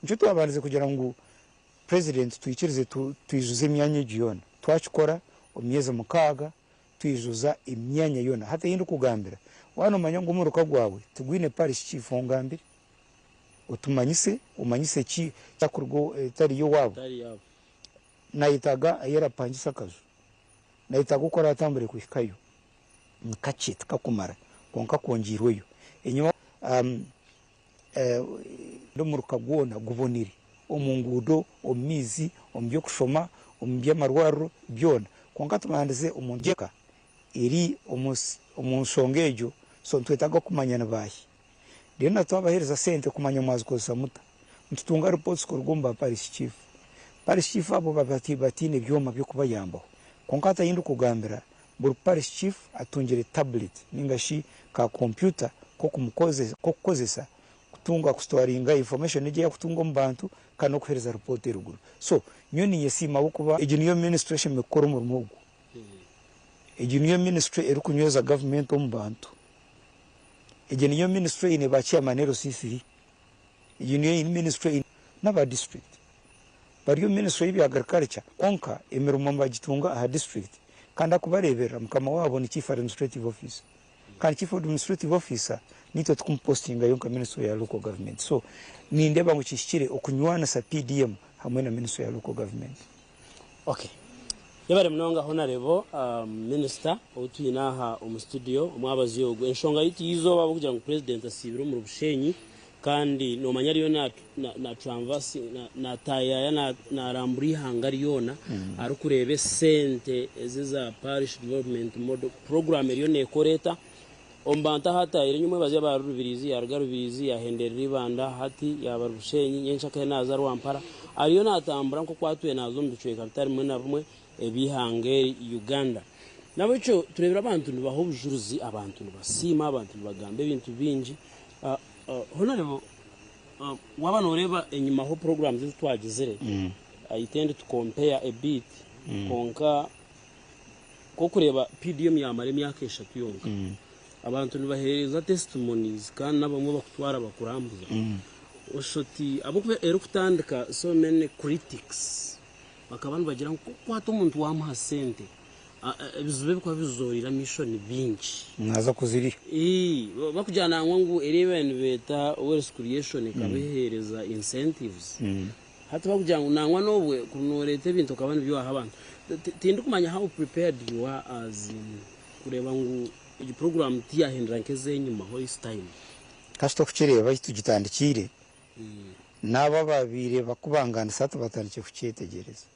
nje twabanize kugira ngo president tuyikirize tuyijuze imyanya yona twachikora omyeze mukaga tuyijuza imyanya yona hata yindi kugambira wano manya ngo muruka gwawe tugwine parish chief ongambire umanyise ki cyakurgo tari yo wabo nayitaga ayera pangisa kazo nayitaga gukora atambure kwikayo mukacita kakumara konka konjirweyo enyuma muruka gwona gubonire omungudo omizi ombyo kushoma ombya marwaro byona konka tumandize umunjeka iri omunsongejo so twetaga kumanyana bahi dena twabahereza sente kumanya mwazi koza muta ntutunga reports ko rugomba parish chief abo batine byoma byo kubayambaho konkata yindi kugambira buri parish chief atungire tablet ningashi ka computer ko kukozesa kutunga kustoringa information ije kutunga mbantu kana kuhereza report eruguru so nyoni yesima ukuba ejunior administration mekoro mu rumogo ejunior ministry erukunyoza government ombantu ejunior ministry ne ba chairman CCV ejunior ministry naba district bariyo ministry ya agriculture konka emirumo bagitunga aha district kanda kubarebera mukama wabo ni chief administrative officer kandi chief administrative officer nito tukumpostinga yonka ministry ya local government so ni ndeba ngo kishikire okunywana sa PDM hamwe na ministry ya local government. Okay, yabare mnonga honorable minister utuyinaha studio umwabazi yogo enshonga yiti yizoba kugira ngo president asibiro mu Bushenyi kandi no manyari yo na transverse na taya na ramburi hangari yona ari kurebe sente eziza parish development model program eriyo ne koreta ombanta hata iri nyumwe baje barubirizi yargarubirizi ya hendera ribanda hati ya Bushenyi nyenshaka naza rwampara ariyo natambura nko kwatuye nazo mducweka bitari mwe na bumwe ebihange Uganda nabocho turebera abantu baho bujuruzi abantu basima abantu bagambe ibintu binji honorable wabana ureba enyuma ho programs zitwagizere I tend to compare a bit konka ko kureba PDM yamara imyaka 3 yonka abantu bahereza testimonies kandi nabamwe bakutwara bakurambuza ushoti abukwe ero kutandika so many critics bakabantu bagira ngo kwato umuntu wamuha sente bizube kwa bizorira mission bingi mwaza kuziri bakujana ngo eleven beta wealth creation kabehereza incentives hata bakujya ngo nangwa nobwe kunorete ibintu kabantu byo abantu tindi kumanya how prepared you are as kureba ngo iyi program tiyahendra nkeze nyuma ho this time kasto kuchireba tugitandikire naba babire bakubangana sata batandike kucyetegereza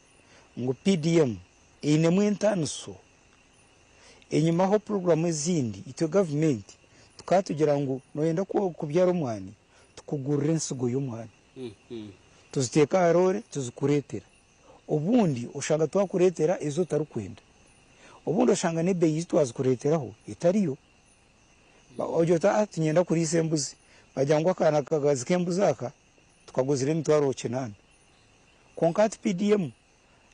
ngo PDM ine mwintanso enyuma ho program zindi ito government tukatugira ngo noyenda ko kubyara umwani tukugurira insugo y'umwani tuziteka arore tuzikuretera ubundi ushanga twakuretera izo tarukwenda ubundi ushanga nebe yitwaza kureteraho itariyo ojota atinyenda kuri sembuzi bajyangwa kana kagazi kembuzaka tukaguzira imitwaro 9 konkati PDM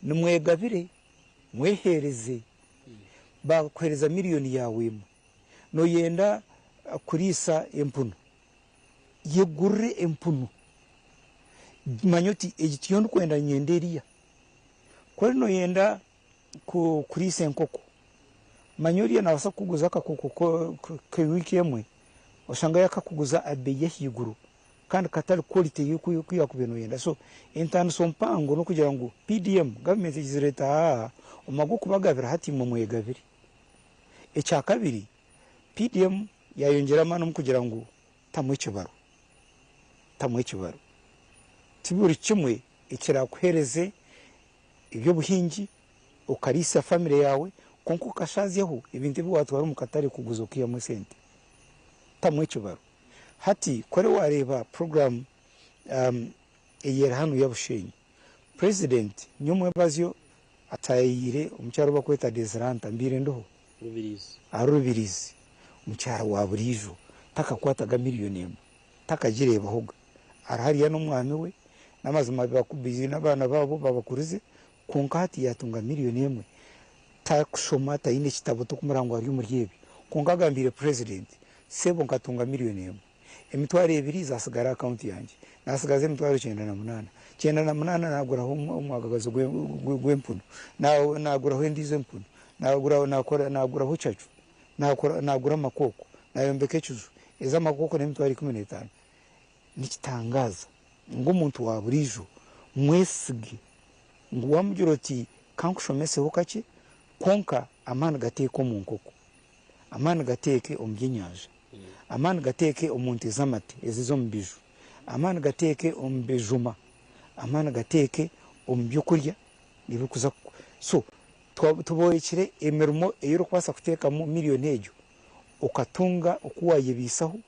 numwegabire mwehereze bakwereza miliyoni yawe no yenda kurisa empuno yegurre empuno manyoti egitiyondo kwenda nyenderia kwari no yenda ku kurisa enkoko manyoria na kuguza akakoko ko wiki yemwe osanga yakakuguza abeye higuru kandi katali quality yuko yakubeno yenda so intano mpango no kugira ngo PDM government izireta umago kubagabira hati mu mwegabiri echa kabiri PDM yayongera mano mu kugira ngo tamwe kibaro tiburi kimwe ikira kuhereze ibyo buhingi ukarisa family yawe konko kashazeho ibintu biwatwara mu katari kuguzo kiya mu sente tamwe kibaro hati kore wareba program eyera hanu ya Bushenyi president nyumwe bazyo atayire umucyaro bakweta Desiranta mbire ndoho rubirizi umucyaro wa burijo takakwataga miliyoni imwe takagireba hoga arahariya n'umwami we namazima bakubizi n'abana babo babakurize konkati yatunga miliyoni imwe takushoma tayine kitabo to kumurango ari umuryebi konkagambire president sebo ngatunga miliyoni imwe emitwaro 2 zasigara account yanjye nasigaze emitwaro 98 naguraho umwagagazo gw'empuno naguraho endizo empuno naguraho chachu nagura makoko nayombeka ekizu eza makoko n'emitwaro 15 nikitangaza ng'omuntu wa burijo mwesige nguwamujiro oti kankushomeseho kake konka amani gateeke omu nkoko amani gateeke omu byenyaja amani gateeke omu nte z'amate ezizo omu biju amani gateeke omu bijuma amani gateeke omu byokurya ebikuza so tuborekire emirimo ey'orikubaasa kuteekamu miliyoni egyo okatunga okuwayebisaho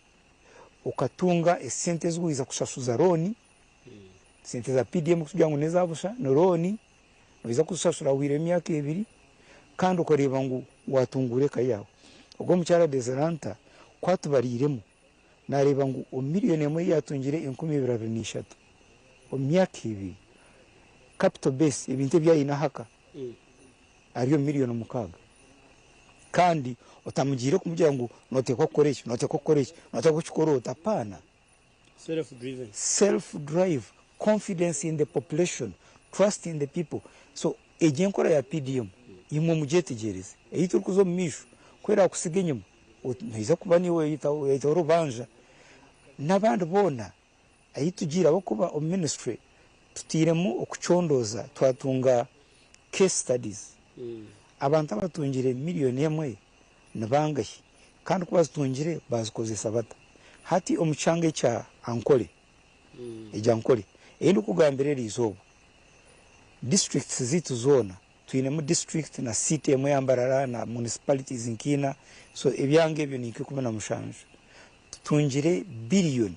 okatunga esente ezikuza kushashuza looni sente za PDM kugira ngo nezabusha no looni noza kushashura wire emyaka 2 kandi ukoreba ngo watungure kayawe ubwo mucyara Deseranta kwatubariremo nareba ngo miliyoni emwe yatungire 2023 omyaka 2 capital base ibintu byayina haka ariyo miliyoni 6 kandi utamugire kumujya ngo note ko koresha note ko chikorota pana self drive confidence in the population trust in the people so ejenkora ya PDM imwe mujetegereze eyituri kuzo misho kwera kusiga inyuma ntiza kuba niwe yita urubanja nabandi bona ayitugira bakuba o ministry tutiremo okuchondoza twatunga case studies abantu abatungire miliyoni emwe nabangahi kandi kuba zitungire bazikozesa bata hati omuchange cha ankole ejankole endo kugambirira izobo districts zitu zona tuinemu district na city emwe yambarara na municipalities nkina so ebyange ebyo ni 17 tungire billion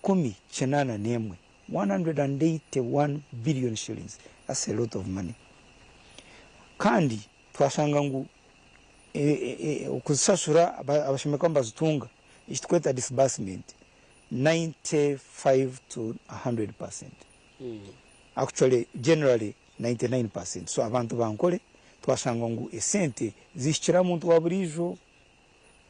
10.8 181 billion shillings. That's a lot of money. Kandi twashanga ngu ukuzisasura abashimeka mbazitunga ishitweta disbursement 95 to 100%. Actually generally 99%. So abantu bankole twashanga ngu esente zishikira muntu wa burijo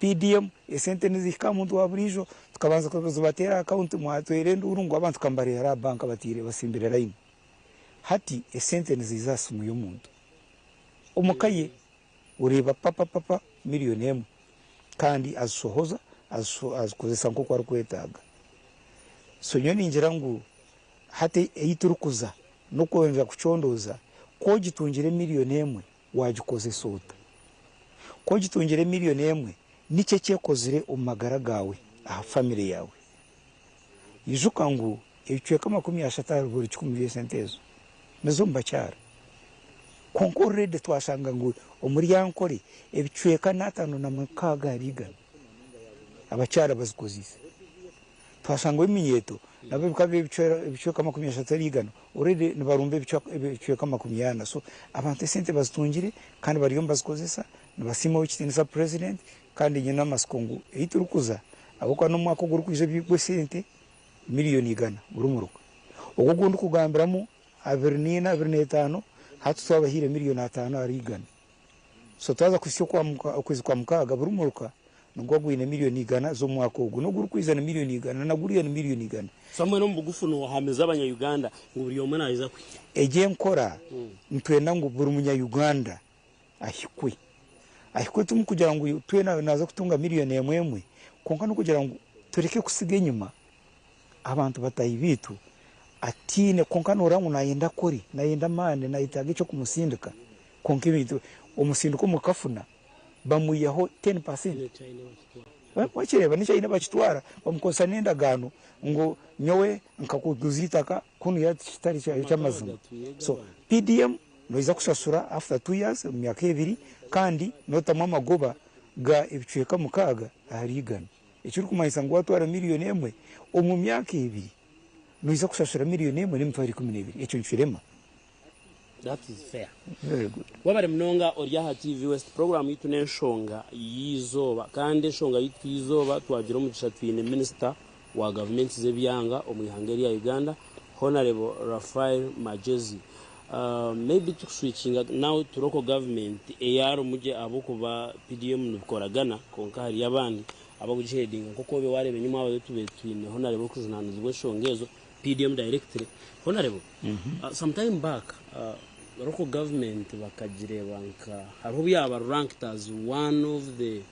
PDM esente nizihika muntu wa burijo tukabanza kuzibatera account mwatwere ndurungu abantu kambarira banka batire basimbire line hati esente nizizasumu y'umuntu umukaye ureba papa miliyoni emwe kandi azusohoza azukozesa nko kwa rukwetaga so nyoni ngira ngu hati eyiturukuza no kwenza kuchondoza ko gitungire miliyoni emwe wagikozesa uta ko gitungire miliyoni emwe nice cyekozire umagara gawe aha family yawe yijuka ngu ebicweka 30 buri 10 sentezo nazo mbacyara konkorede twashanga ngu omuri yankore ebicweka 5 na 6 rigana abacyara bazikozise twashanga iminyeto nabo bikabe ibicweka 30 rigana already nibarumbe ibicweka 80 so abantu sente bazitungire kandi bariyo bazikozesa nibasima w'ikitinisa president kandi nyina maskongo eyiturukuza aboko no mwako gurukwije by'sente miliyoni 100 urumuruka ubwo gundi kugambiramo 25 hatu twabahire miliyoni 5 arigana so twaza kusyo kwa mukaga burumuruka ngo gwine miliyoni 100 zo mwako ugu no gurukwizana miliyoni 100 naguriye na miliyoni 100 samwe no mugufu no hameza abanya Uganda ngo buri yoma nayiza kwiki eje nkora ntwenda ngo buri munya Uganda ahikwe tumukugira ngo twena naza kutunga miliyoni emwe konka no kugira ngo tureke kusiga inyuma abantu batayibitu atine konka norangu nayenda kori nayenda mane nayitage cyo kumusindika konka ibintu umusinduko mukafuna bamuyaho 10%. Wachireba nicha ine bachitwara bamukosa nenda gano ngo nyowe nkakuguzitaka kunu ya kitari cya mazima so PDM noiza kushasura after 2 years myaka 2 kandi notamwa magoba ga ibicweka mukaga arigana icyo kumayisa ngo watwara miliyoni emwe mu myaka 2 noiza kushasura miliyoni emwe n'imtwari 12 icyo nshirema. That is fair. Very good. Wabare mnonga Oryaha TV West program yitu n'enshonga yizoba kandi enshonga yitu yizoba twagira umugisha twine minister wa government zebyanga omwihangeri ya Uganda Honorable Raphael Magezi. Maybe to switching now to local government eyaro muje abo kuba PDM nukoragana konkari yabandi abagujihedinga kuko be warebe nyuma aba tube twine honorable kuzunaniza bweshongezo PDM directly honorable sometime back local government bakagire banka hariho byaba ranked as one of the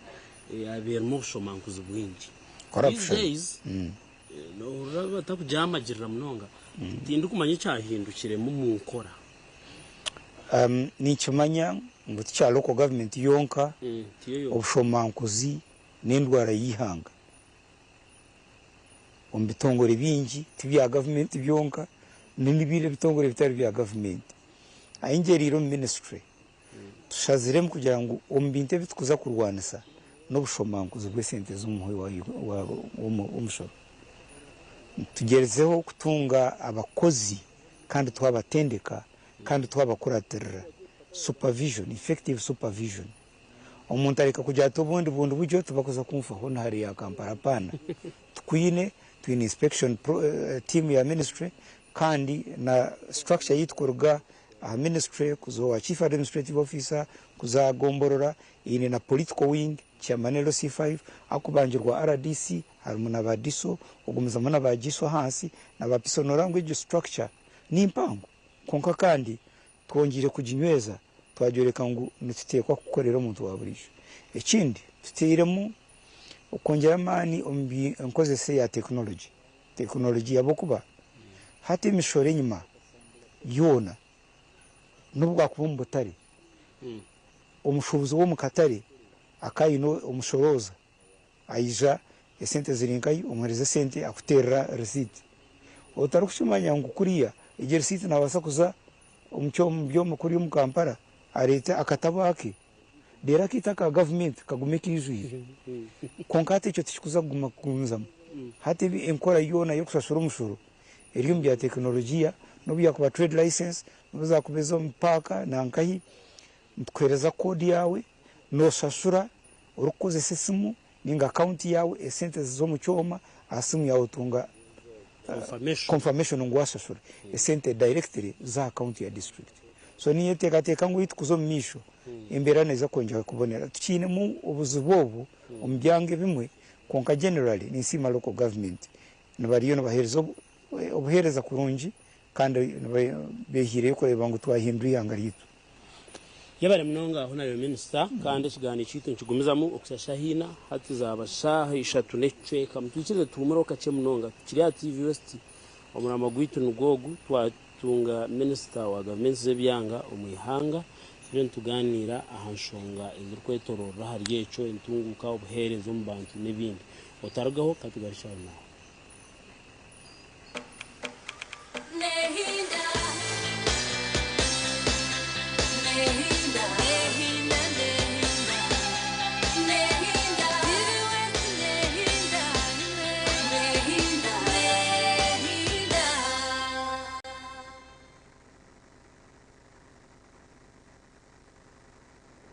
abirmo shomankuzo bwinji corruption days no raba takujamagirira mnonga tindi kumanya cyahindukire mu munkora nicyumanya ngo cya local government yonka obushomankuzi n'indwara yihanga ombitongore bingi tibya government byonka n'ibire bitongore bitari bya government ayingeriro ministry tushaziremo kugira ngo ombinte bitukuza kurwanisa n'obushomankuzi bw'esente z'umuhoyi wa umushoro tugerezeho kutunga abakozi kandi twabatendeka kandi twabakuraterera supervision effective supervision omuntu areka kujya tobundi bundi bujyo tubakoza kumfa hona hari ya Kampala pana twine inspection team ya ministry kandi na structure yitkorga ministry kuzo chief administrative officer kuza gomborora ine na political wing chairman C5 akubanjirwa RDC harimo n'abadiso ugumuzamo n'abagiso hasi n'abapisonora ngo iryo structure nimpango konka kandi twongire kujinyweza twajyoreka ngo nitutekwa kukorera umuntu waburisho ekindi tutiremo ukongera mani ombi enkozese ya technology yabokuba hati mishore nyuma yona nubwo akubumbutari umushobozi wo mukatare akayino umushoroza ayija esente zirinkayi umwereze sente akuterera receipt otarukushimanya ngo kuriya ije receipt nabasa kuza umucyo byo mukuri mu Kampala areta akatabake dera kitaka government kagumeka ijuye konkate cyo tishikuza guma kunzamo hati bi enkora yona yo kusashura umushoro eriyo mbya teknolojia no bya kuba trade license no kubeza mpaka nankahi mtwereza code yawe no sashura urukoze sesimu ninga account yawe esente zo mu cyoma asimu yawe tunga confirmation ngo wasashura esente directly za account ya district so niye teka ngo yitukuzo misho imbera neza konja kubonera tukine mu ubuzubobu umbyange bimwe konka generally ni sima local government nabariyo nabahereza obuhereza kurunji kandi behire ko ebango twahinduye yanga ritu yabare mnonga aho nayo minister kandi kigani cyito nkigumizamo okusashahina hati zabashaha ishatu necwe kamtukize tumuro kace mnonga kiriya TV West omurama gwitu nugogu twatunga minister wa government zebyanga omwihanga byo tuganira ahanshonga izirkwetorora hari yeco intunguka obuherezo mu bantu nebindi otaragaho katugarishana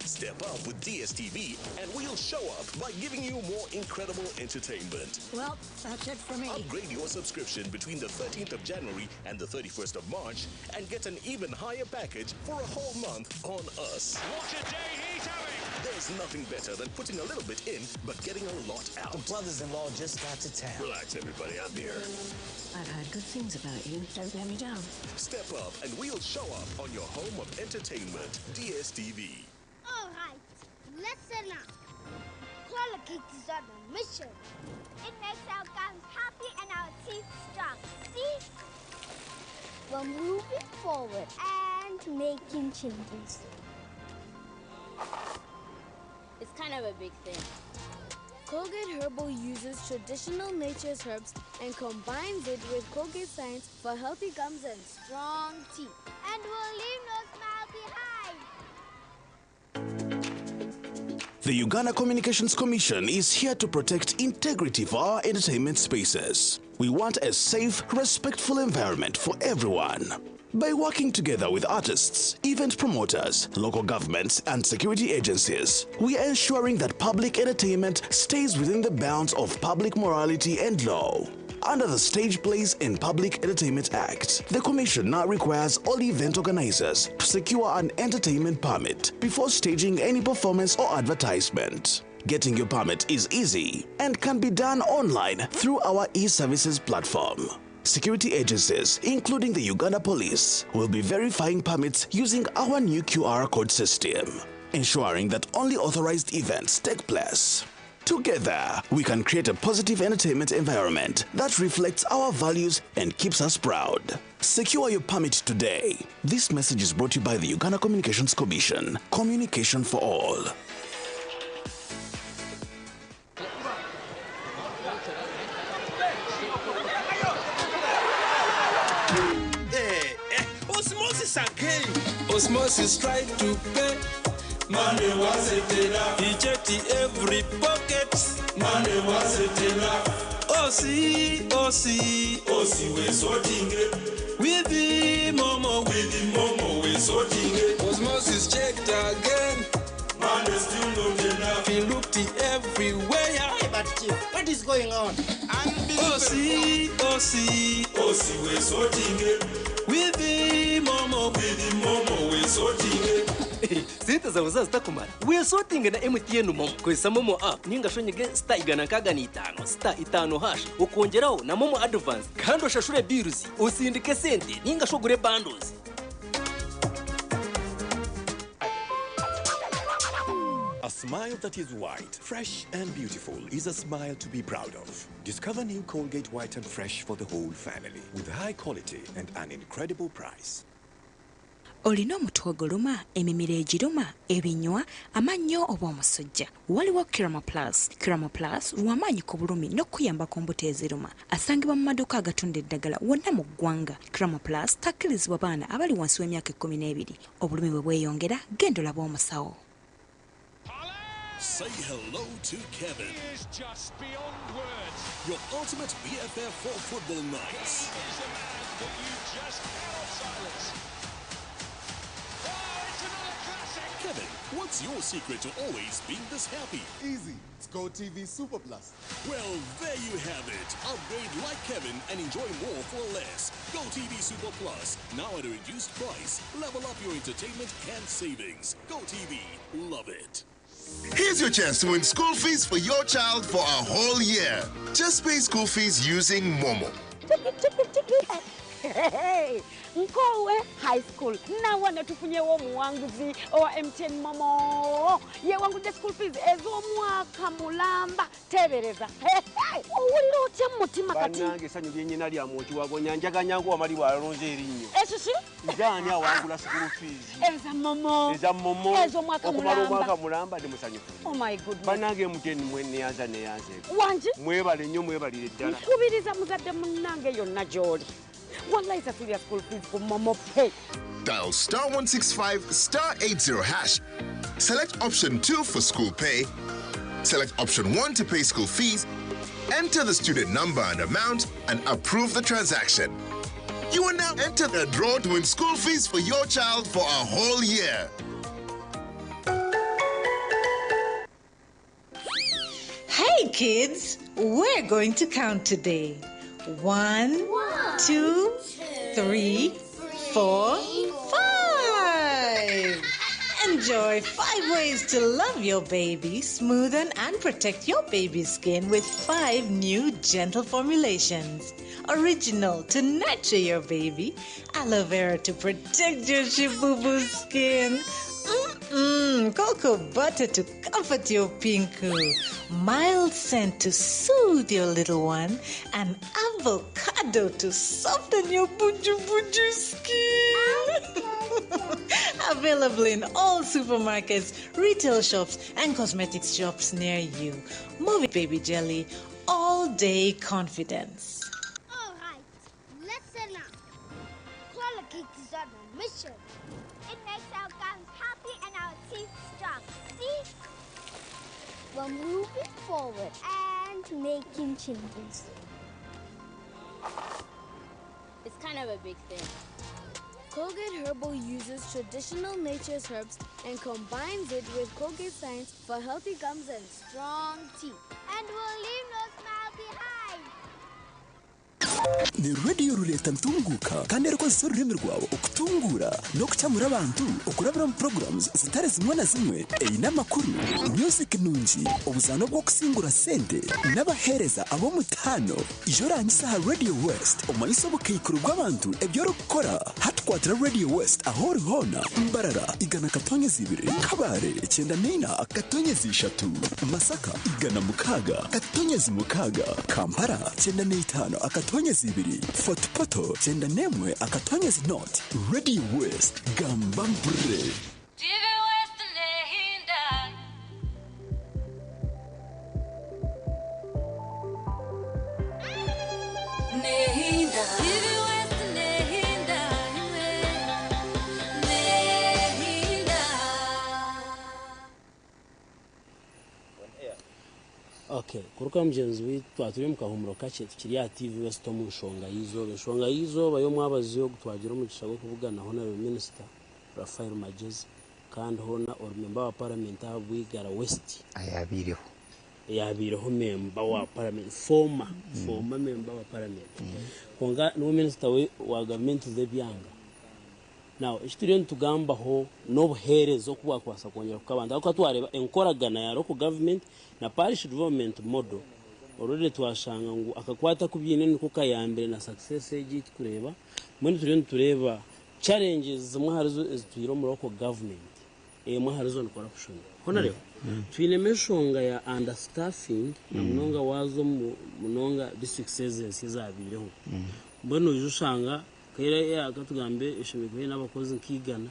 Step up with DSTV and we'll show up by giving you more incredible entertainment. Well, that's it for me. Upgrade your subscription between the 13th of January and the 31st of March and get an even higher package for a whole month on us. What a day he's having! There's nothing better than putting a little bit in but getting a lot out. The brothers-in-law just got to town. Relax, everybody. I'm here. I've heard good things about you. Don't let me down. Step up and we'll show up on your home of entertainment, DSTV. All right, listen up. Koala Cake is on a mission. It makes our gums happy and our teeth strong. See? We're moving forward and making changes. It's kind of a big thing. Colgate Herbal uses traditional nature's herbs and combines it with Colgate Science for healthy gums and strong teeth. And we'll leave no smile behind. The Uganda Communications Commission is here to protect integrity for our entertainment spaces. We want a safe, respectful environment for everyone. By working together with artists, event promoters, local governments, and security agencies, we are ensuring that public entertainment stays within the bounds of public morality and law. Under the Stage Plays in Public Entertainment Act, the Commission now requires all event organizers to secure an entertainment permit before staging any performance or advertisement. Getting your permit is easy and can be done online through our e-services platform. Security agencies, including the Uganda Police, will be verifying permits using our new QR code system, ensuring that only authorized events take place. Together, we can create a positive entertainment environment that reflects our values and keeps us proud. Secure your permit today. This message is brought to you by the Uganda Communications Commission. Communication for all. Osmosis again. Osmosis tried to pay. Money wasn't enough. He checked every pocket. Money wasn't enough. Osi, we're sorting it. With the momo, we're sorting it. Osmosis checked again. Money still not enough. He looked everywhere. Hey, but Chief, what is going on? Osi, we're sorting it. With the momo, we're sorting it. Sita za uzazi takumara. We're sorting na MTN momo. Kwesa momo app ninga shonyege star igana kaga ni itano. Star itano hash. Ukongeraho na momo advance. Kando shashure bills. Usindike sente ninga shogure bundles. A smile that is white, fresh and beautiful is a smile to be proud of. Discover new Colgate White and Fresh for the whole family with high quality and an incredible price. Olina omutwe oguluma, emimiro egiruma, ebinywa, amannyo oba omusujja. Waliwo Kiramo Plus. Kiramo Plus lw'amaanyi ku bulumi n'okuyamba ku mbuto eziruma. Asangibwa mu maduuka agatunda eddagala wonna mu ggwanga. Kiramo Plus takkirizibwa baana abali wansi w'emyaka 12. Obulumi bwe bweyongera, genda olabe omusawo. Say hello to Kevin. He is just beyond words. Your ultimate BFF for football nights. He is a man that you just cannot silence. Oh, it's another classic. Kevin, what's your secret to always being this happy? Easy. It's GoTV Super Plus. Well, there you have it. Upgrade like Kevin and enjoy more for less. GoTV Super Plus, now at a reduced price. Level up your entertainment and savings. GoTV, love it. Here's your chance to win school fees for your child for a whole year. Just pay school fees using Momo. Hey, Nkowe High School. Na wana tufunyewo muwanguzi owa MTN Momo. Ye wangude school fees ezo mwaka mulamba tebereza. Hey, owulira otya mutima kati. Banange sanyu lyenyina lya muntu wagonya njaganya ngo amali bwalonze erinyo. Shishi? Njani awangula school fees. Eza Momo. Eza Momo. Ezo mwaka mulamba. Mwaka mulamba ndi musanyufu. Oh my goodness. Banange MTN mwene yaza ne yaze. Wanji? Mwebale nnyo mwebalire ddala. Nkubiriza muzadde munnange yonna gy'oli. Wallahi it's a serious school fees for Momo Pay. Dial star 165 star 80 hash. Select option 2 for school pay. Select option 1 to pay school fees. Enter the student number and amount and approve the transaction. You are now entered the draw to win school fees for your child for a whole year. Hey kids, we're going to count today. 1, 2, 3, 4, 5. Enjoy 5 ways to love your baby, smoothen and protect your baby's skin with 5 new gentle formulations. Original to nurture your baby, aloe vera to protect your shibubu skin. Cocoa butter to comfort your pinku, mild scent to soothe your little one, and avocado to soften your buju skin. Available in all supermarkets, retail shops, and cosmetics shops near you. Movie Baby Jelly, all day confidence. All right, listen up. Koala Cake is on a mission. It makes our gums happy and our teeth strong. See? We're moving forward and making changes. It's kind of a big thing. Colgate Herbal uses traditional nature's herbs and combines it with Colgate Science for healthy gums and strong teeth. And we'll leave no smile behind. ni radio ruleta ntunguka kandi ariko z'ururimi rwawe ukutungura no kucyamura abantu ukurabira mu programs zitare zimwe na zimwe n'amakuru music nungi ubuzano bwo kusingura sente n'abahereza abo mutano ijoranisa Radio West umayiso bukikuru bw'abantu ebyo rukora hatwatira Radio West aho rihona Mbarara igana katonye zibiri Kabare 94 katonye zishatu Masaka igana mukaga katonye zimukaga Kampala 95 akatonye zibiri Fort Poto 91 akatonye zinot Radio West Gambambre Okay, kuruka mjenzi witu turi mu kahumuro kace tukiri ya TV West mu nshonga yizo bayo mwabazi yo gutwagira mu gishago kuvugana honorable minister Raphael Magezi kandi hona or member wa parliament abwigara West ayabireho member wa parliament former member wa parliament konga no minister wa government ze byanga now student tugamba ho no buherezo kuba kwasa kongera kukabanda ako twareba enkoragana ya local government na parish development model already twashanga ngo akakwata kubyine niko kayambere na success y'igi kureba muri turi tureba challenges zimwe harizo ezitwiro mu local government mwe harizo corruption hona rero twinemeshonga ya understaffing na munonga wazo munonga district services zabireho mbona ujushanga kera ya katugambe ishimikwe n'abakozi nkigana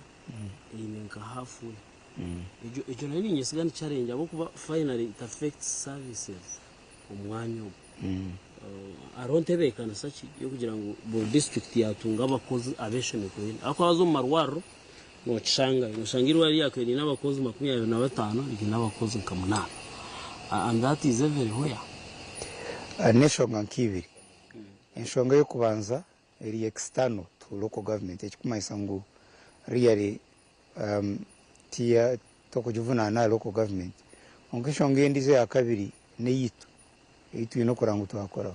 nka hafu ejo nari nyesigana challenge abo kuba finally it affects services umwanya arontebekana sachi yo kugira ngo bo district yatunga abakozi abeshimikwe ako azo marwaro no changirwa ari yakwe n'abakozi 25 iki n'abakozi nka 8 and that is everywhere neshonga nkibiri enshonga yo kubanza eri external to local government ekikumaisa ngu really tia tokujuvuna na local government onkishonga endize yakabiri ne yitu inokora ngo twakora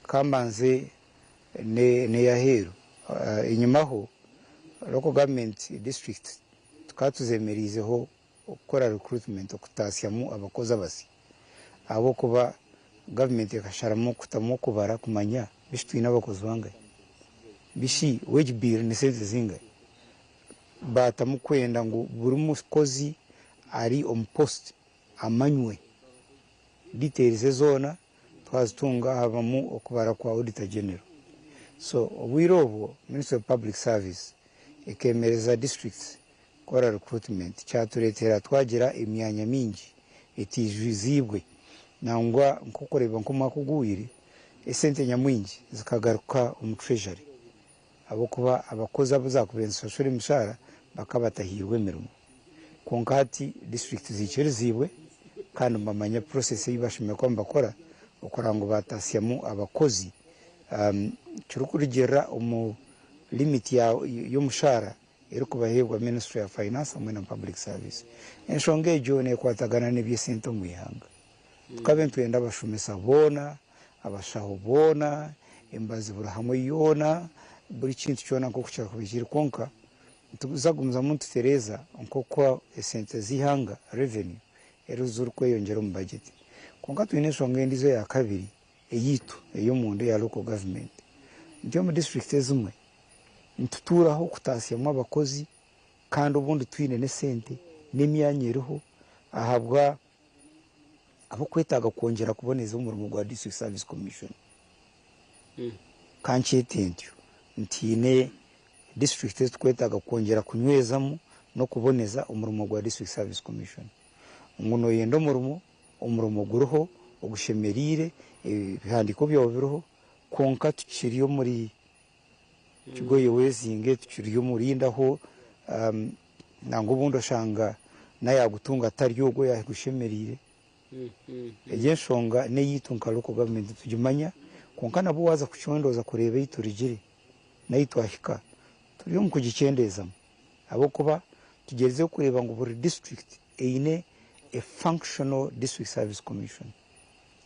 kambanze ne yaheru inyumaho local government district tukatuzemerizeho okora recruitment okutasyamu abakozi abasi abo kuba government yakasharamu kutamu kubara kumanya bishitwina abakozi bangaye bishi wage bill ne sente zingaye batamukwenda ngo buri mukozi ari on post amanywe details zona twazitunga abamu okubara kwa auditor general so wirobo Ministry of Public Service ekemereza districts kora recruitment cyaturetera twagira imyanya mingi etijizibwe nangwa nkokoreba nkomakuguyire esente nyamwingi zikagaruka mu treasury abo kuba abakozi abazakubensa shuri mishara bakabatahirwe mirimo konkati district zicherizibwe kandi mamanya process y'ibashimye ko mbakora ukurango batasyamu abakozi cyurukurigera umu limit yo mushara eri kubahebwa Ministry of Finance hamwe na Public Service enshonge ejo ne kwatagana ne byesento muyihanga tukabentu yenda bashumesa bona abashaho bona embazi burahamwe yona buri kintu cyona ko kuchaka kubikira konka tuzagumza muntu Teresa nkoko esente zihanga revenue eruzuru kweyongera mu budget konka tuineshonge ndizo ya kabiri eyitu eyo munde ya local government ndio mu district ezumwe ntuturaho kutasyamwa abakozi kandi ubundi twine ne sente n'imyanyereho ahabwa abo kwetaga kongera kuboneza umurimo gwa District Service Commission kanchetendio ntine district twetaga kongera kunywezamo no kuboneza umurimo gwa District Service Commission nguno yendo umurimo guruho ogushemerire bihandiko byo biruho konka tukiriyo muri kigoye wezinge tukiriyo murindaho nango bundo shanga naya gutunga taryogo ya gushemerire ejenshonga ne yitunka local government tujumanya konka nabo waza kucyondoza kureba yiturigire nayitwahika turiyo mu kugicendeza abo kuba tugereze kureba ngo buri district eine a functional District Service Commission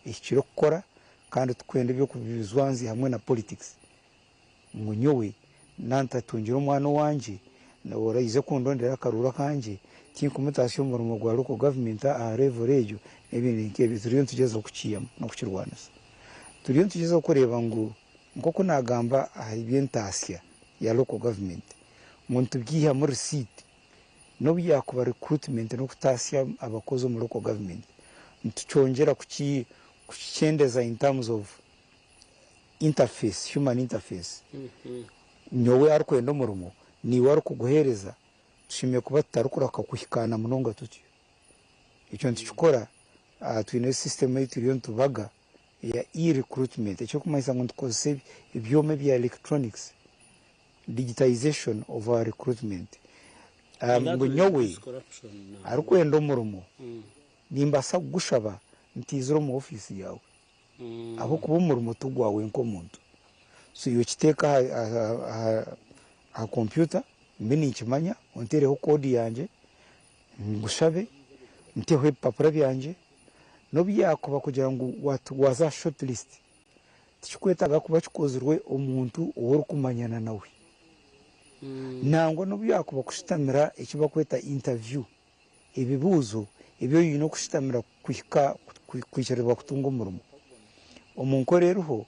ikiro kora kandi tukwenda byo kubizwanzi hamwe na politics ngo nyowe nantatungira umwana wanje na orayize kundondera karura kanje tinkumutasiyo mu rwa local government a level ejo ebindi nkebe turiyo tugeza kukiyama no kukirwanisa turiyo tugeza kureba ngo nkoko nagamba ibyentasya ya local government muntu byiha muri receipt no byakuba recruitment no kutasya abakozi mu local government ntuchongera kukiendeza in terms of interface, human interface. Nyowe arikwenda umurumo ni wari kuguhereza tushimiye kuba tutarukuraka kuhikana munonga tutyo icyo ntikikora twine system y'ituriyo tubaga ya e-recruitment icyo kumayisa ngo tukozese ibyome bya electronics, digitization of our recruitment. Ngo nyowe arikwenda umurumo nimbasa gushaba ntiziro mu office yawe aho kuba umurumo tugwawe nko muntu so iyo kiteka a computer mbini ikimanya ontereho code yanje ngushabe nteho ipapuro byanje no byakuba kugira ngo waza shortlist tikwetaga kuba kikozerwe umuntu uri kumanyana nawe nango no byakuba kushitamira ikiba kweta interview ibibuzo ibyo yino kushitamira kwicarwa kutunga umurumo umuntu rero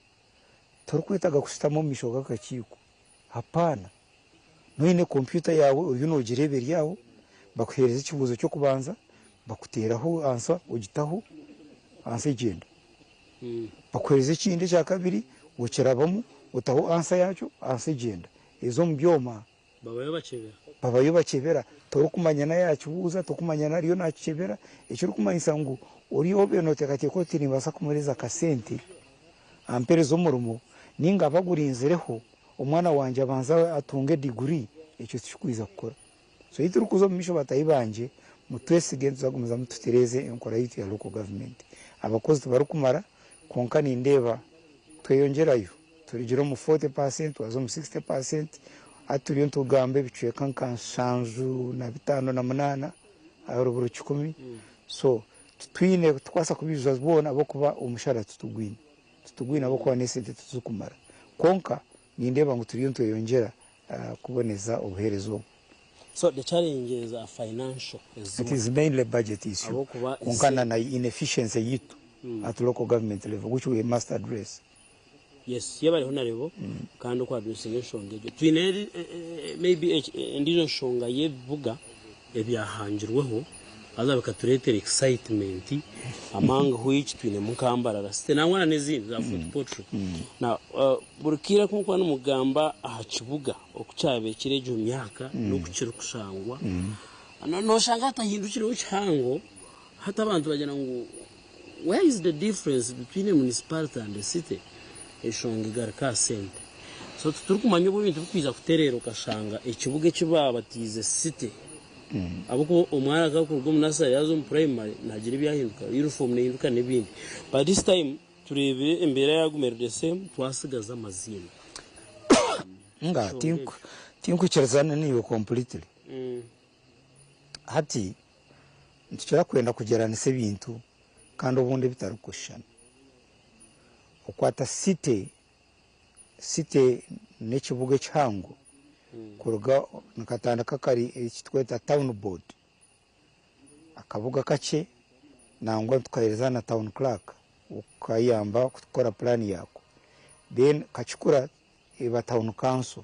turukwetaga kushitamo mishoga kakiko hapana noine computer yawe uyu nogirebera yawo bakuhereza ikibuzo cyo kubanza bakuteraho ansa ugitaho ansa igenda bakuhereza ikindi cya kabiri ukirabamo utaho ansa yacyo ansa igenda izo mbyoma babayo bakebera turukumanyana yacyo buza tukumanyana riyo nakibera icyo rukumanyisa ngo uriyo benote kateko tinibasa kumureza kasente amperezo murumo ninga bagurinzireho umwana wanje abanza atunge degree icyo cyukwiza gukora so ituru kuzo misho batayibanje mutwesige tuzagumiza mututereze inkora yiti ya local government abakozi barukumara konkani ndeba tweyongerayo turigiro mu 40% wazo mu 60% aturiyo tugambe biciye kankansanzu na 5 na 8 aruburu 10 so twine twasa kubiza bona abo kuba umushara tutugwina abo kwa nesente tuzukumara konka nindeba ngo turiyo tuyongera kuboneza ubuherezo. So the challenges are financial. It is mainly budget issue. Konkana na inefficiency yitu at local government level which we must address. Yes, yabari honarebo kandi kwa addressing shongejo. Twine maybe ndizo shonga yevuga ebyahanjirweho aza bikaturetera excitement among which twine mukambara site nangwana nezindi za football na burukira kumukwa n'umugamba ahakibuga okucabe kirejo myaka no kukira kushangwa no shanga atahindukire ucyango hata abantu bagena ngo where is the difference between a municipality and the city eshonga garka center so turukumanya ububintu bukwiza kuterero kashanga ikibuga kibabatize city abuko umwana akakurwa munasa yazo mu primary nagira ibyahinduka uniform nehinduka nebindi but this time turebe imbere ya gumero the same twasigaza amazina nga tinku kirazana niyo completely hati ntikira kwenda kugerana se bintu kandi ubundi bitarukushana ukwata city nekibuga cyango kuruga nakatanda kakari kitweta town board akabuga kace nangwa tukahereza na town clerk ukayamba gukora plan yako then kachikura eba town council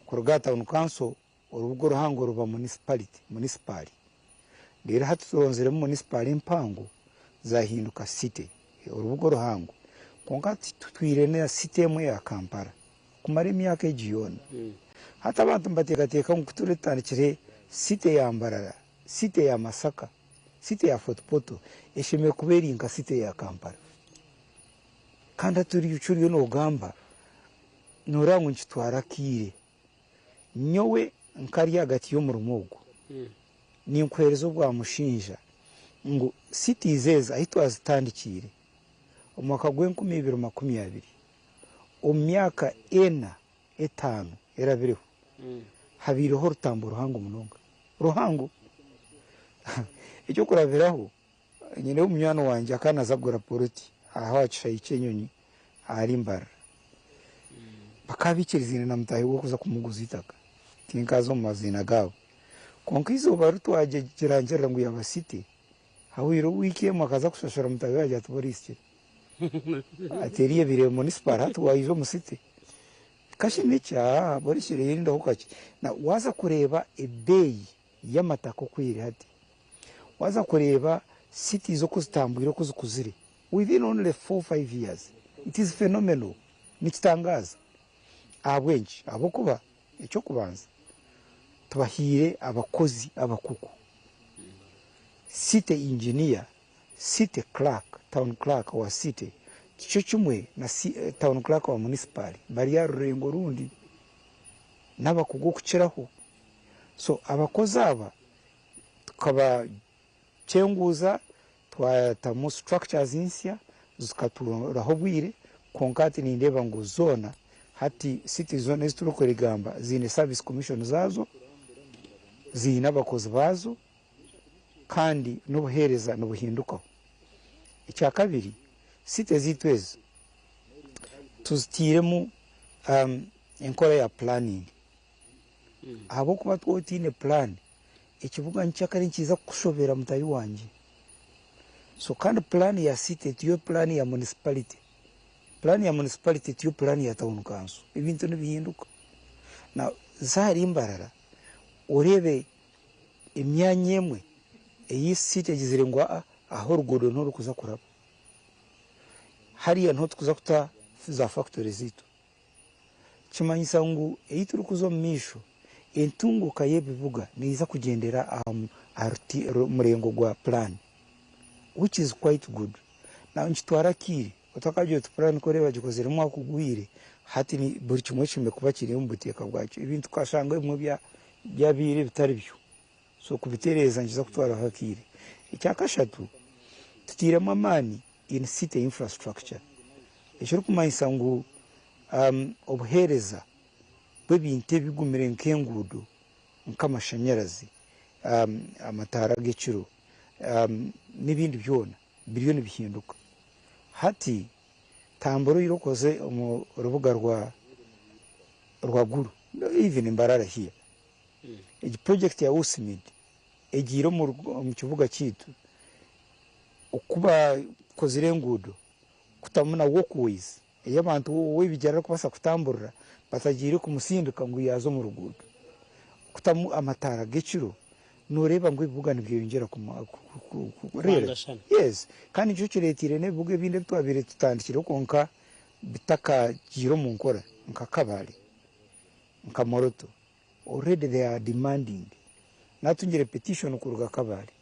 kuruga town council urugo ruhango ruba municipal rero hatuzonzere mu municipal impango zahinduka city urugo ruhango konka twirene ya city mu ya Kampala kumara imyaka ejiyona hata abantu mbatekateka nkuturetandikire site ya Mbarara, site ya Masaka, site ya Fort Portal eshime kuberinga site ya Kampala kandi turi ucuriyo no gamba norangu nkitwara kire nyowe nkari hagati yo mu rumogo ni nkwerezo bwa mushinja ngo site izeza ahitwa zitandikire umwaka gwe 2020 umyaka 5 erabireho habireho rutambo ruhango munonga ruhango icyo kurabiraho nyine umunyano wanje akanaza gura poroti aho acishaye icyenyonyi ari mbara bakabikirizina na mutahi wo kuza kumuguza itaka tinkazo mu mazina gabo konka izuba rutwaje kirangira ngo yabasite hawiro weekend akaza kushashara mutahi yaje tuborisike ateriye bire municipal hatwayizo musite kashime cya borishire yirinda hukaci na waza kureba ebeyi y'amatako kwiri hati waza kureba city zo kuzitambwira ko zikuzire within only 4-5 years. It is phenomenal. Nikitangaza abwenji abokuba icyo kubanza tubahire abakozi abakuku city engineer city clerk town clerk wa city cyo cyumwe na town clerk wa municipal bari yarurengo rundi n'abakugu kuciraho so abakozi aba tukaba cyenguza twatamu structures insya zikaturaho bwire konkati ni ndeba ngo zona hati city zone zituruko rigamba zine service commission zazo zina abakozi bazo kandi n'ubuhereza n'ubuhindukaho icya kabiri city zitweze tuzitiremu enkora ya planning abo kuba twotine plan ikivuga ncyakari nkiza kushobera mutayi wanje so kandi plan ya city tiyo plan ya municipality plan ya municipality tiyo plan ya town council ibintu nibihinduka na zari imbarara urebe imyanya yemwe iyi city gizire ngo aho rugodo no rukuza kuraba hariya nto tukuza kuta za factory zitu kimanyisa ngo eyitu rukuzo misho entunguka yebivuga niza kugendera murengo gwa plan which is quite good na nchitwara kiri utakaje tu plan koreba gikozere mwa kugwire hati ni buri kimwe kimwe kuba kiri mu buteka bwacu ibintu twashanga imwe byabire bitari byo so kubitereza ngiza kutwara hakiri icyakashatu tutiremo amani in city infrastructure icyo kumanyisa ngo obuhereza bw'ibintu bigumire nkengudo nkamashanyarazi amatara giciro n'ibindi byona biliyoni bihinduka hati tamboro irokoze mu rubuga rwa guru even imbarara here iyi project ya Usmid egiro mu kivuga kitu ukuba kozirengudo kutamuna walkways y'abantu we bijara kubasa kutamburira batagire kumusinduka ngo yazo mu rugudo kutamu amatara giciro nureba ngo ibugana bwiyongera rero yes kandi cyo kiretire ne buge binde twabire tutandikire konka bitaka giro mu nkora nkakabari nkamoroto already they are demanding natungire petition kuruga kabari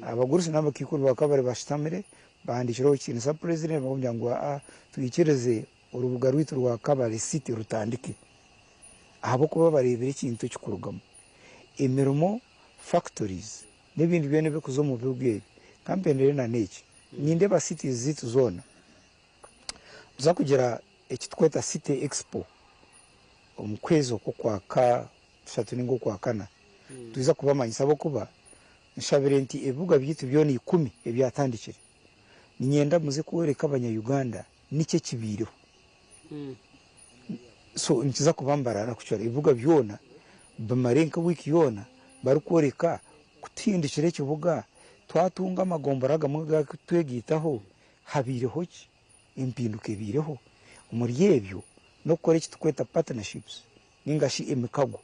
abagurusi n'abakikuru bakabari bashitamire bandikiraho ikintu sa president bavuga ngo tuyikireze urubuga rwitu rwa kabari city rutandike abo kuba barebera ikintu cy'ukurugamo imirimo factories n'ibindi byene bikuzo mu bw'ubwere campaign na neke ninde ba cities zitu zona za kugira ekitweta city expo omukwezo ko kwaka shatu ningo kwakana tuiza kubamanyisa abo kuba nshabirenti ebuga byitu byoni 10 ebyatandikire ninyenda muze kuwereka abanya Uganda nike kibiriho so nkiza kubambarara kucyora ivuga byona bamarenka wiki yona barukoreka kutindikire kivuga twatunga amagombaraga muga twegitaho habireho ki impinduke bireho umuryebyo no kore kitweta partnerships ningashi emikago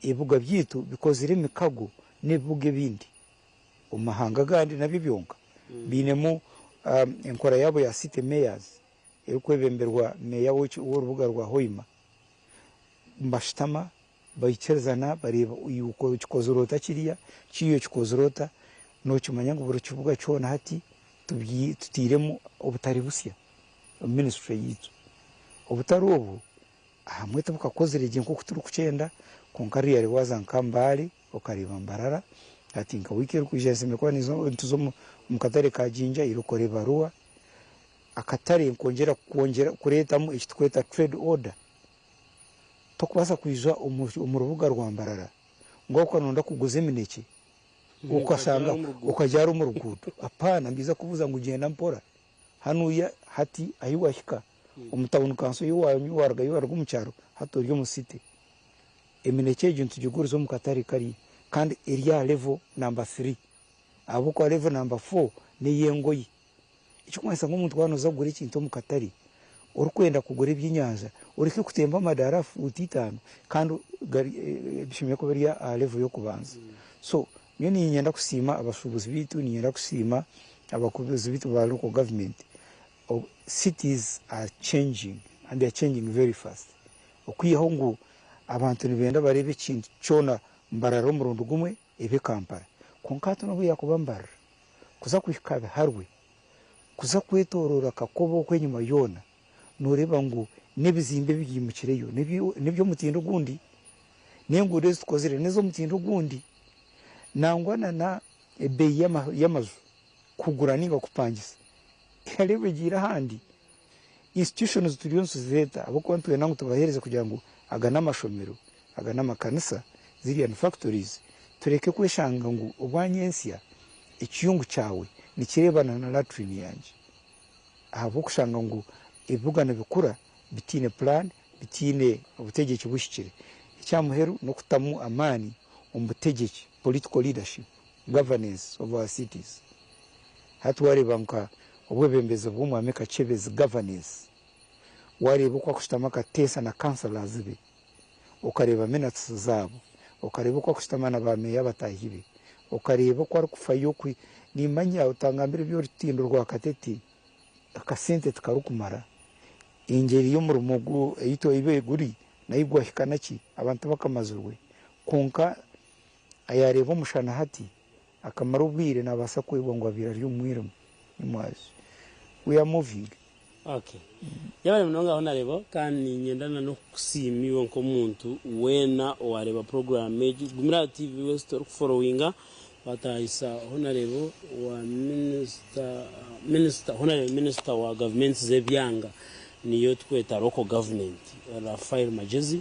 ivuga byitu because iri mikago nevuge bindi umahanga gandi nabibyonka binemu enkora yabo ya city mayors ekwebemberwa meya w'urubuga rwa Hoima mbashitama bayicerezana bareba yuko kikozorota kiriya kiyo kikozorota no kimanya ngo buru kivuga cyona hati tutiremo obutari busya ministry yitu obutari obu hamwe tubuka kozerege nko kuturu kucenda konkari yari wazankambali okariba mbarara ati nka wikeri kujese mekwa nizo ntuzo mukatare ka jinja irukore barua akatare kongera kureta mu ikitweta trade order tokubasa kwijwa umurubuga rwambarara ngoko nonda kuguze mineke ukasanga ukajara mu rugudo apana mbiza kuvuza ngo ugenda mpora hanuya hati ayiwahika umutabunu kanso yiwanyu warga umucyaro hato ryo musite emineke ejintu gigurizo mu katari kari kandi area level number 3 abo kwa level number 4 ni yengoyi icyo kwasa nk'umuntu wanoza gura ikintu mu katari urukwenda kugura iby'inyanza ureke kutemba amadarafu utitano kandi bishimye ko bari level yo kubanza so niyo ni nyenda kusima abashubuzi bitu ni nyenda kusima abakubizi bitu ba local government. Cities are changing and they are changing very fast. Okwiyeho ngo abantu nibenda barebe ikintu cyona mbararo murundo gumwe ebe Kampala konkato no yakuba mbara kuza kwikabe harwe kuza kwetorora kakobo kwenyuma yona noreba ngo nebizimbe bigimukireyo nibyo mutindo gundi nengo rezo kozire nezo mutindo gundi nangwana na ebe yamazu kugura ninga kupangisa yarebe gira handi institutions tuliyonse zeta abo kwantuye nangu tubahereze kugira ngo agana amashomero agana amakanisa ziriya factories tureke kweshanga ngo ubwanyensia ikiyungu cyawe nikirebana na latrine yanje abo kushanga ngo ibugana bikura bitine plan bitine ubutegetsi bushikire icyamuheru no kutamu amani umutegetsi political leadership governance of our cities hatwari banka obwebembeze bw'umwami Kachebezi governance wareba uko akushtamaka tesa na councilors be ukareba minutes zabo ukareba uko akushtamana ba meya batahibe ukareba uko ari kufayo kwi nimanya utangambira byo rutindo rwa Kateti akasente tukarukumara ingeri yo mu rumogo eyito ibeguri nayigwa hikanaki abantu bakamazurwe konka ayareba umushana hati akamaro bwire nabasa kwibongwa biraryo mwirimo nimwaje we are moving. Okay. Yabale mnonga honarebo kandi nyendana no kusimiwa nko muntu wena wareba program meji Gumira TV West followinga batayisa honarebo wa minister wa government zebyanga niyo tweta local government Rafael Magezi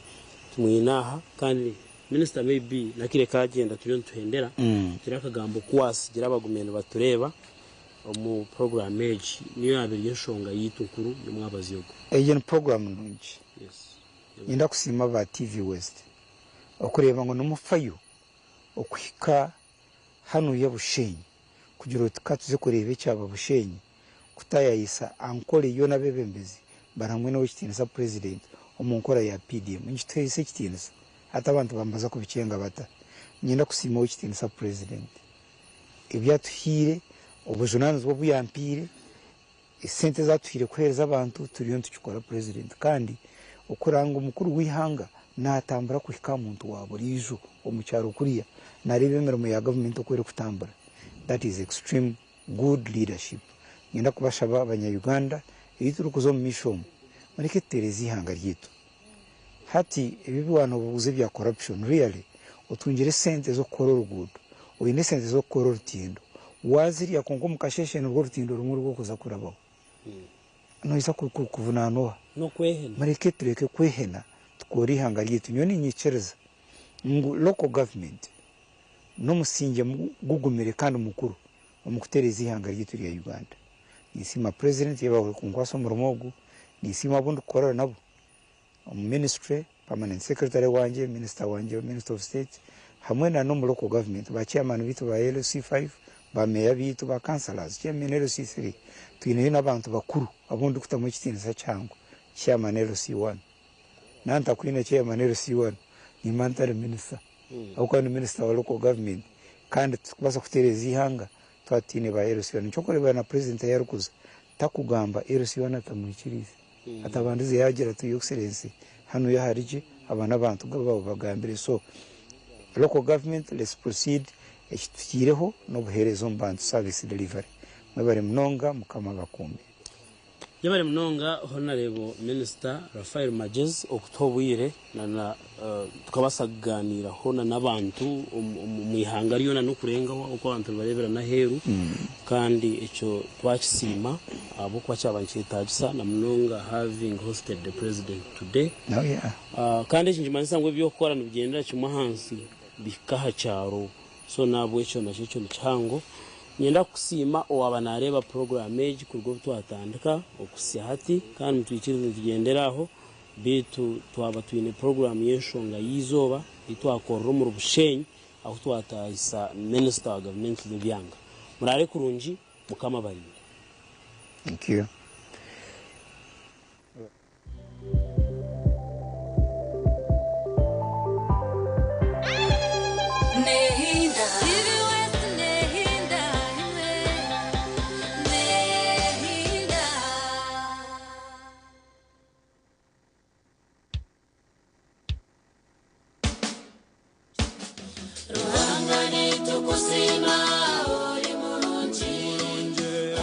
tumwinaha kandi minister maybe nakire kagenda turiyo tuhendera kirakagambo kwasi gira abagumeno batureba mu program age niyo abiri yeshonga yitukuru yomwabazi yogo ejen program nunji yes inda kusima ba TV West okureba ngo numufayo okwika hano ya Bushenyi kugira tukatuze kurebe cyaba Bushenyi kutayayisa ankole yo nabebembezi baramwe no wikitinisa president umunkora ya PDM njitwese kitinisa hata abantu bambaza kubicenga bata nyenda kusima wikitinisa president ibyatuhire ubujunanzi bwo buyampire isente zatuhire kwereza abantu turiyo tukikora president kandi ukuranga umukuru wihanga natambura kuhika muntu wabo rijo omucyaro kuriya narebe emirimo ya government okwere kutambura. That is extreme good leadership. Nyenda kubashaba abanya-Uganda ibituru kuzo mu mishomo mareke terezi ihanga ryitu hati ibibwana bubuze bya corruption really utungire sente zo korora ugudu uyine sente zo korora tindo waziri yakongo mukasheshe n'ubwo rutindo rumwe rwo kuza kurabaho no isa kuvunano no kwehena mareke tureke kwehena tukori ihanga ryitu nyoni nyicereza ngo local government no musinge gugumire kandi umukuru umukutereza ihanga ryitu rya Uganda nisima president yabawe kungwaso mu rumogo nisima bundu korora nabo ministry permanent secretary wanje minister wanje minister of state hamwe na no mu local government ba chairman bitu ba LC5 ba meya bitu ba councillors chairman LC3 twine n'abantu bakuru abundu kutamu kitinza cyango chairman LC1 nanta kwine chairman LC1 ni mantare minister auko ni minister wa local government kandi tukubasa kutereza ihanga twatine ba LC1 cyokoreba na president yarukuza takugamba LC1 atamwikirize atabandize yagira tu excellence hano yaharije abana bantu gabo bagambire so local government let's proceed ekitukireho no buherezo mbantu service delivery mwebare mnonga mukama bakumbe yabare mnonga honorable minister Rafael Magezi okutobwire na tukabasaganira hona nabantu mu ihanga riyo no kurengaho uko abantu barebera na heru kandi icyo twakisima abo kwa cyabancyitagisa na mnonga having hosted the president today kandi njimanyisa ngo byo gukora n'ugendera cy'umuhansi bikaha cyaro so nabwo icyo nacyo cyango nyenda kusima owaba nareba program age kurwo twatandika okusya hati kandi mutwikirize tugenderaho bitu twaba twine program y'enshonga yizoba itwakorera mu Bushenyi aho twatayisa minister wa government Byanga murare kurungi mukama bari. Thank you. Ruhanga ni tukusima